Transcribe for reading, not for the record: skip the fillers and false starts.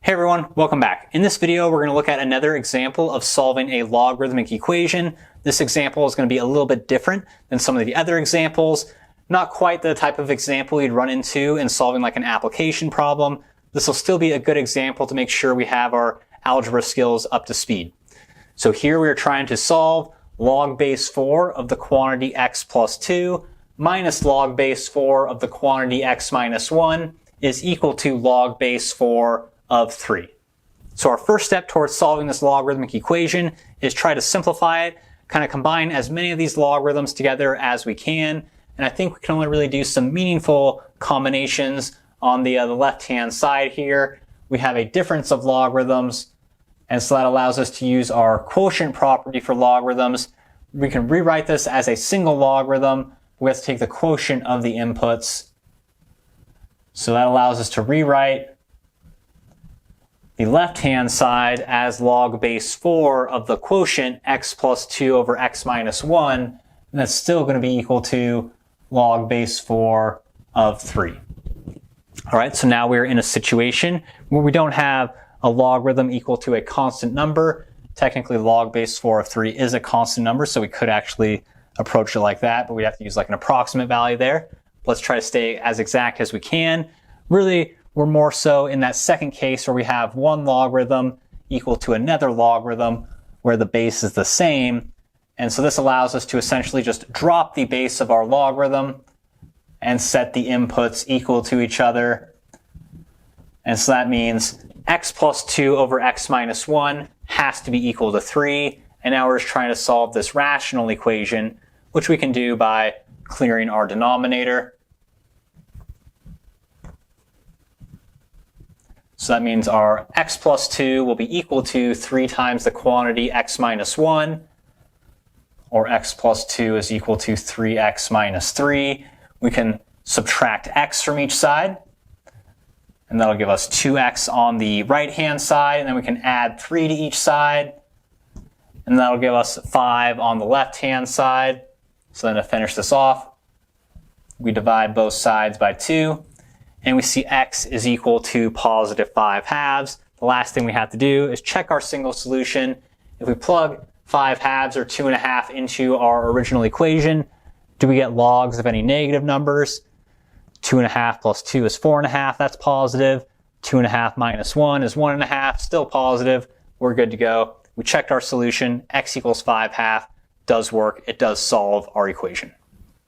Hey everyone, welcome back. In this video, we're going to look at another example of solving a logarithmic equation. This example is going to be a little bit different than some of the other examples. Not quite the type of example you'd run into in solving like an application problem. This will still be a good example to make sure we have our algebra skills up to speed. So here we are trying to solve log base 4 of the quantity x plus 2 minus log base 4 of the quantity x minus 1 is equal to log base 4 of 3. So our first step towards solving this logarithmic equation is try to simplify it, kind of combine as many of these logarithms together as we can. And I think we can only really do some meaningful combinations on the left-hand side here. We have a difference of logarithms, and so that allows us to use our quotient property for logarithms. We can rewrite this as a single logarithm. We have to take the quotient of the inputs. So that allows us to rewrite the left-hand side as log base 4 of the quotient x plus 2 over x minus 1, and that's still going to be equal to log base 4 of 3. All right, so now we're in a situation where we don't have a logarithm equal to a constant number. Technically, log base 4 of 3 is a constant number, so we could actually approach it like that, but we'd have to use like an approximate value there. Let's try to stay as exact as we can. Really, we're more so in that second case where we have one logarithm equal to another logarithm where the base is the same. And so this allows us to essentially just drop the base of our logarithm and set the inputs equal to each other. And so that means x plus 2 over x minus 1 has to be equal to 3. And now we're just trying to solve this rational equation, which we can do by clearing our denominator. So that means our x plus 2 will be equal to 3 times the quantity x minus 1, or x plus 2 is equal to 3x minus 3. We can subtract x from each side, and that'll give us 2x on the right-hand side, and then we can add 3 to each side, and that'll give us 5 on the left-hand side. So then to finish this off, we divide both sides by 2. And we see x is equal to positive 5 halves. The last thing we have to do is check our single solution. If we plug 5 halves or 2.5 into our original equation, do we get logs of any negative numbers? 2.5 plus 2 is 4.5, that's positive. 2.5 minus 1 is 1.5, still positive. We're good to go. We checked our solution, x equals 5 half, does work, it does solve our equation.